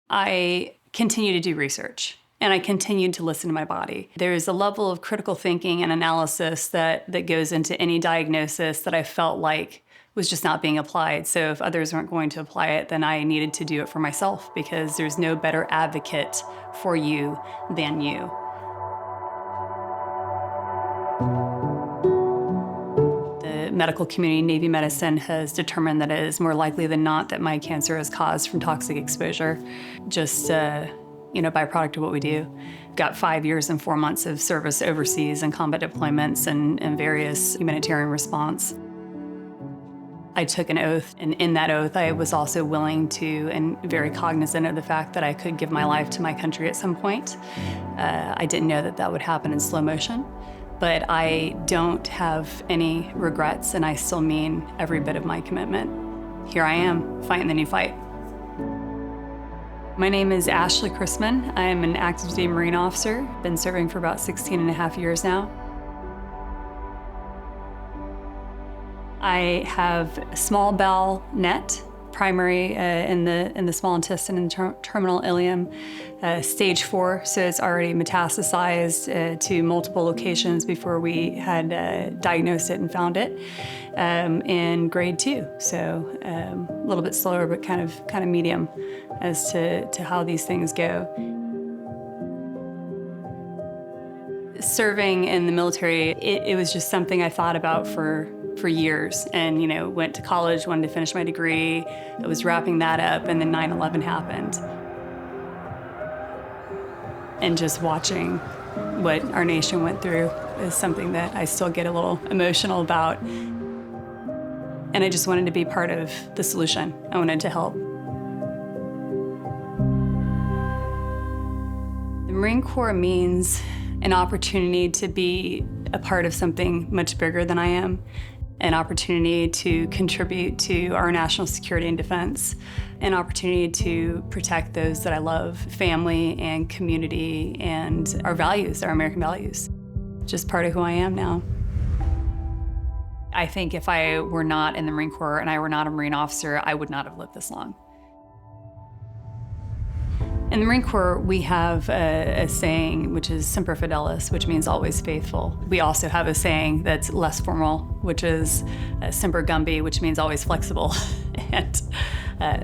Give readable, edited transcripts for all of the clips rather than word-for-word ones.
I continue to do research and I continue to listen to my body. There's a level of critical thinking and analysis that goes into any diagnosis that I felt like was just not being applied. So if others weren't going to apply it, then I needed to do it for myself because there's no better advocate for you than you. The medical community, Navy medicine, has determined that it is more likely than not that my cancer is caused from toxic exposure, just byproduct of what we do. Got 5 years and 4 months of service overseas and combat deployments and various humanitarian response. I took an oath, and in that oath, I was also willing to and very cognizant of the fact that I could give my life to my country at some point. I didn't know that that would happen in slow motion, but I don't have any regrets, and I still mean every bit of my commitment. Here I am, fighting the new fight. My name is Ashley Christman. I am an active duty Marine officer. Been serving for about 16 and a half years now. I have small bowel net, primary in the small intestine and terminal ileum, stage 4, so it's already metastasized to multiple locations before we had diagnosed it and found it, in grade 2. So a little bit slower, but kind of medium as to how these things go. Serving in the military, it was just something I thought about for years, and went to college, wanted to finish my degree. I was wrapping that up, and then 9/11 happened. And just watching what our nation went through is something that I still get a little emotional about. And I just wanted to be part of the solution. I wanted to help. The Marine Corps means an opportunity to be a part of something much bigger than I am, an opportunity to contribute to our national security and defense, an opportunity to protect those that I love, family and community and our values, our American values. Just part of who I am now. I think if I were not in the Marine Corps and I were not a Marine officer, I would not have lived this long. In the Marine Corps, we have a saying, which is Semper Fidelis, which means always faithful. We also have a saying that's less formal, which is Semper Gumbi, which means always flexible, and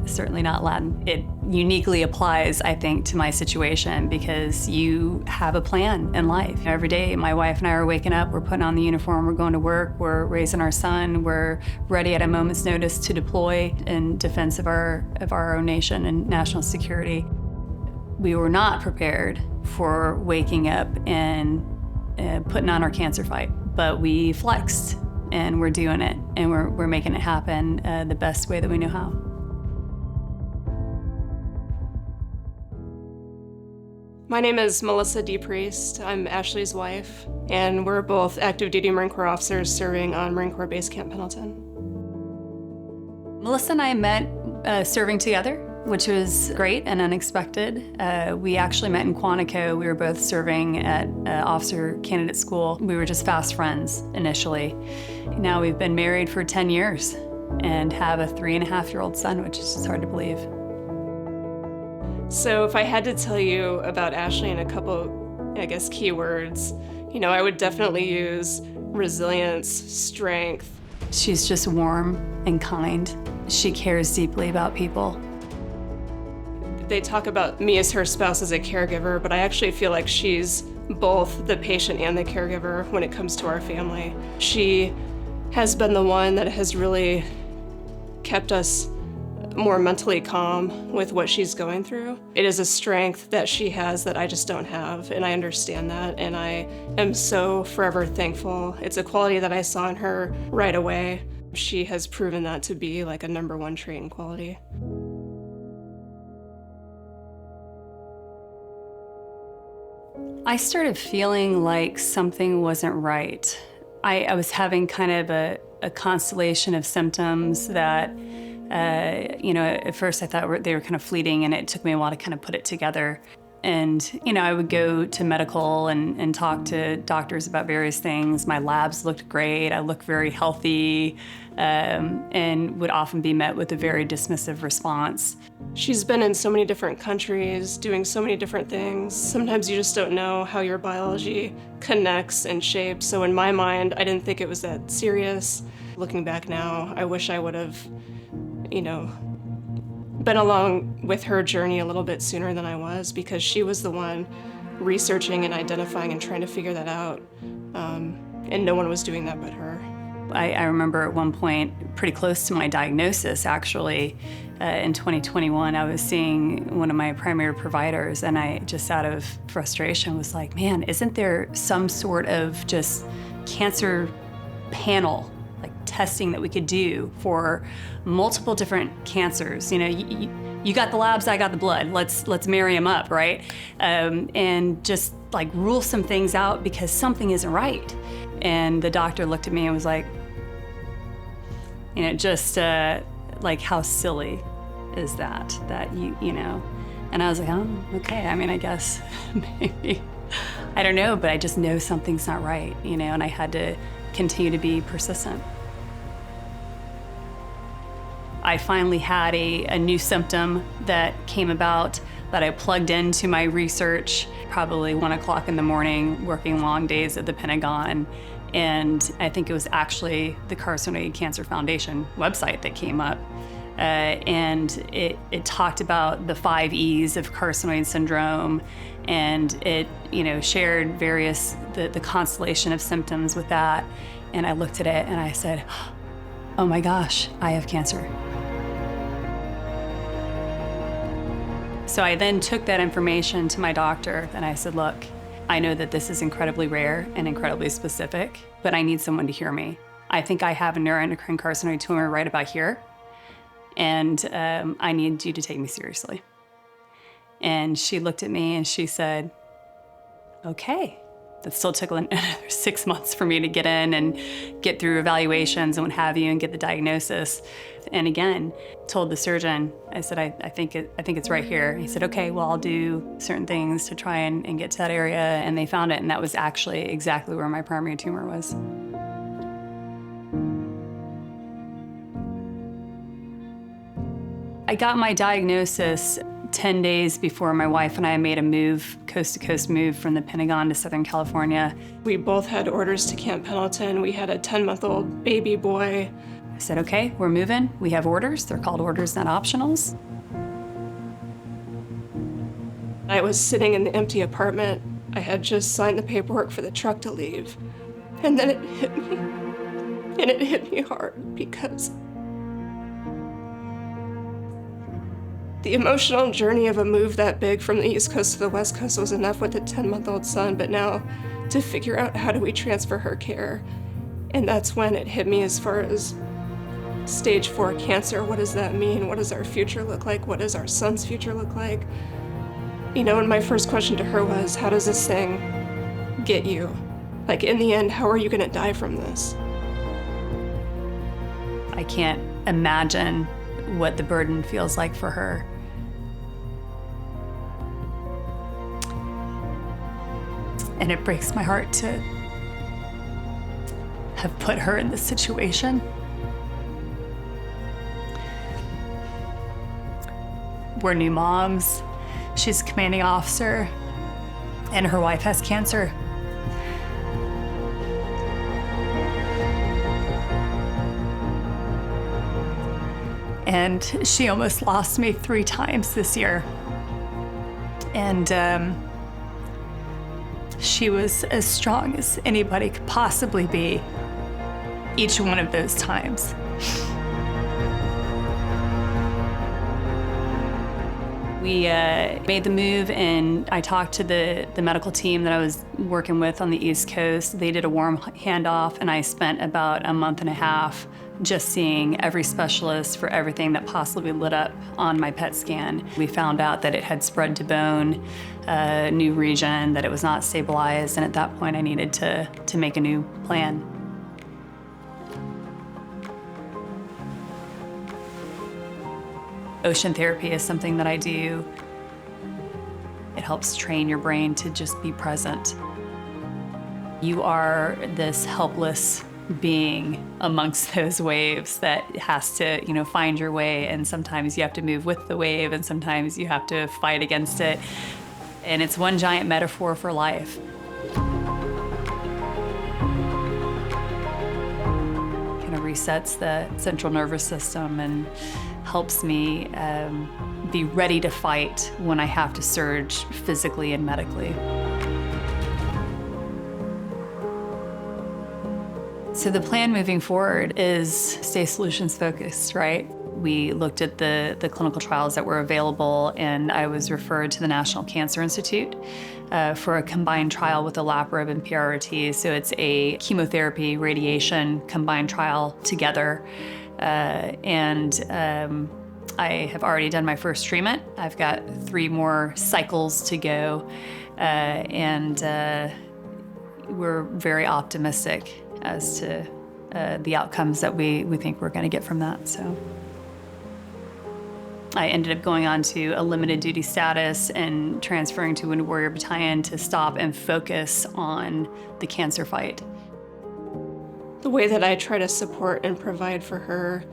certainly not Latin. It uniquely applies, I think, to my situation because you have a plan in life. Every day, my wife and I are waking up, we're putting on the uniform, we're going to work, we're raising our son, we're ready at a moment's notice to deploy in defense of our own nation and national security. We were not prepared for waking up and putting on our cancer fight, but we flexed and we're doing it and we're making it happen the best way that we know how. My name is Melissa DePriest. I'm Ashley's wife, and we're both active duty Marine Corps officers serving on Marine Corps Base Camp Pendleton. Melissa and I met serving together, which was great and unexpected. We actually met in Quantico. We were both serving at officer candidate school. We were just fast friends initially. Now we've been married for 10 years and have a 3.5-year-old son, which is just hard to believe. So if I had to tell you about Ashley in a couple, keywords, I would definitely use resilience, strength. She's just warm and kind. She cares deeply about people. They talk about me as her spouse as a caregiver, but I actually feel like she's both the patient and the caregiver when it comes to our family. She has been the one that has really kept us more mentally calm with what she's going through. It is a strength that she has that I just don't have, and I understand that, and I am so forever thankful. It's a quality that I saw in her right away. She has proven that to be like a #1 trait and quality. I started feeling like something wasn't right. I was having kind of a constellation of symptoms that, at first I thought they were kind of fleeting, and it took me a while to kind of put it together. And, I would go to medical and talk to doctors about various things. My labs looked great. I looked very healthy, and would often be met with a very dismissive response. She's been in so many different countries, doing so many different things. Sometimes you just don't know how your biology connects and shapes. So in my mind, I didn't think it was that serious. Looking back now, I wish I would have, been along with her journey a little bit sooner than I was, because she was the one researching and identifying and trying to figure that out. And no one was doing that but her. I remember at one point, pretty close to my diagnosis actually, in 2021, I was seeing one of my primary providers, and I just out of frustration was like, man, isn't there some sort of just cancer panel, like testing that we could do for multiple different cancers? You got the labs, I got the blood. Let's marry them up, right? And just like rule some things out because something isn't right. And the doctor looked at me and was like, like, how silly is that you know? And I was like, oh, okay. I mean, I guess maybe, I don't know, but I just know something's not right, and I had to continue to be persistent. I finally had a new symptom that came about that I plugged into my research, probably 1 o'clock in the morning, working long days at the Pentagon. And I think it was actually the Carcinoid Cancer Foundation website that came up. And it talked about the 5 E's of carcinoid syndrome, and it shared the constellation of symptoms with that. And I looked at it and I said, oh my gosh, I have cancer. So I then took that information to my doctor and I said, look, I know that this is incredibly rare and incredibly specific, but I need someone to hear me. I think I have a neuroendocrine carcinoid tumor right about here, and I need you to take me seriously. And she looked at me and she said, okay. That still took another 6 months for me to get in and get through evaluations and what have you and get the diagnosis. And again, told the surgeon, I said, I think it's right here. He said, okay, well, I'll do certain things to try and get to that area. And they found it, and that was actually exactly where my primary tumor was. I got my diagnosis 10 days before my wife and I made a move, coast-to-coast move from the Pentagon to Southern California. We both had orders to Camp Pendleton. We had a 10-month-old baby boy. I said, okay, we're moving. We have orders. They're called orders, not optionals. I was sitting in the empty apartment. I had just signed the paperwork for the truck to leave. And then it hit me. And it hit me hard because the emotional journey of a move that big from the East Coast to the West Coast was enough with a 10-month-old son, but now to figure out how do we transfer her care. And that's when it hit me as far as stage 4 cancer. What does that mean? What does our future look like? What does our son's future look like? And my first question to her was, how does this thing get you? Like, in the end, how are you gonna die from this? I can't imagine what the burden feels like for her. And it breaks my heart to have put her in this situation. We're new moms. She's a commanding officer, and her wife has cancer. And she almost lost me 3 times this year. And she was as strong as anybody could possibly be each one of those times. We made the move, and I talked to the medical team that I was working with on the East Coast. They did a warm handoff, and I spent about a month and a half just seeing every specialist for everything that possibly lit up on my PET scan. We found out that it had spread to bone, a new region, that it was not stabilized, and at that point I needed to make a new plan. Ocean therapy is something that I do It helps train your brain to just be present. You are this helpless being amongst those waves that has to, find your way, and sometimes you have to move with the wave, and sometimes you have to fight against it. And it's one giant metaphor for life. Kind of resets the central nervous system and helps me be ready to fight when I have to surge physically and medically. So the plan moving forward is stay solutions focused, right? We looked at the clinical trials that were available, and I was referred to the National Cancer Institute for a combined trial with olaparib and PRRT. So it's a chemotherapy, radiation combined trial together. I have already done my first treatment. I've got 3 more cycles to go, and we're very optimistic as to the outcomes that we think we're going to get from that. So I ended up going on to a limited duty status and transferring to Wounded Warrior Battalion to stop and focus on the cancer fight. The way that I try to support and provide for her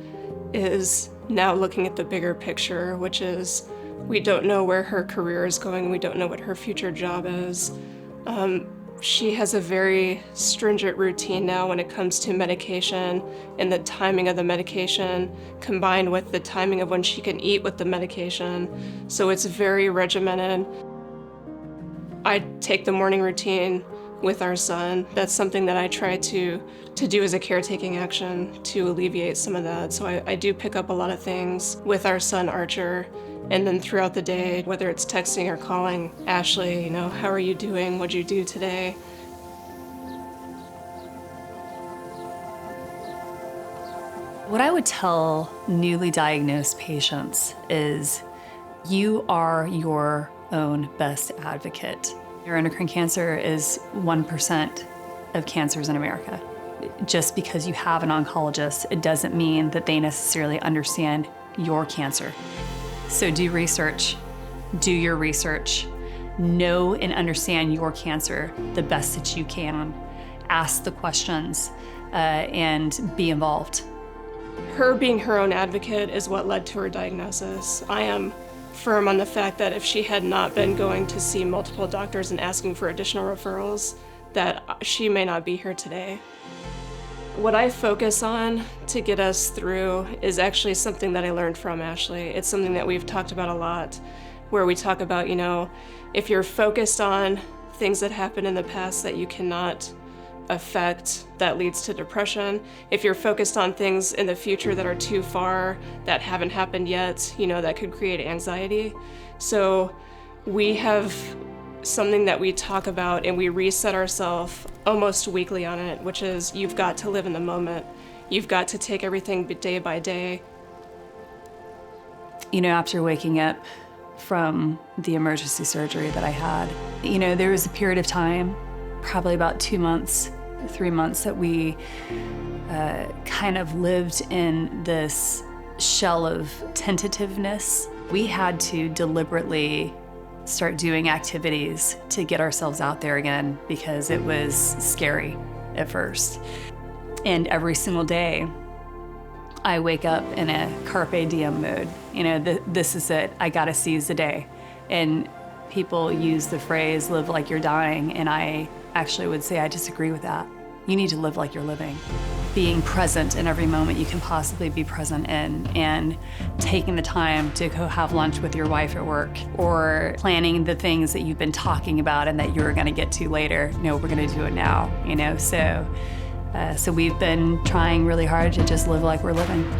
is now looking at the bigger picture, which is we don't know where her career is going. We don't know what her future job is. She has a very stringent routine now when it comes to medication and the timing of the medication combined with the timing of when she can eat with the medication. So it's very regimented. I take the morning routine with our son. That's something that I try to do as a caretaking action to alleviate some of that. So I do pick up a lot of things with our son Archer. And then throughout the day, whether it's texting or calling, Ashley, how are you doing? What'd you do today? What I would tell newly diagnosed patients is you are your own best advocate. Neuroendocrine cancer is 1% of cancers in America. Just because you have an oncologist, it doesn't mean that they necessarily understand your cancer. So do research, do your research, know and understand your cancer the best that you can, ask the questions, and be involved. Her being her own advocate is what led to her diagnosis. I am firm on the fact that if she had not been going to see multiple doctors and asking for additional referrals, that she may not be here today. What I focus on to get us through is actually something that I learned from Ashley. It's something that we've talked about a lot, where we talk about, if you're focused on things that happened in the past that you cannot affect, that leads to depression. If you're focused on things in the future that are too far, that haven't happened yet, that could create anxiety. So we have something that we talk about and we reset ourselves almost weekly on it, which is you've got to live in the moment. You've got to take everything day by day. After waking up from the emergency surgery that I had, there was a period of time, probably about 2 months, 3 months, that we kind of lived in this shell of tentativeness. We had to deliberately start doing activities to get ourselves out there again because it was scary at first. And every single day, I wake up in a carpe diem mode. This is it. I gotta seize the day. And people use the phrase, live like you're dying, and I actually would say I disagree with that. You need to live like you're living. Being present in every moment you can possibly be present in, and taking the time to go have lunch with your wife at work, or planning the things that you've been talking about and that you're gonna get to later. No, we're gonna do it now, So we've been trying really hard to just live like we're living.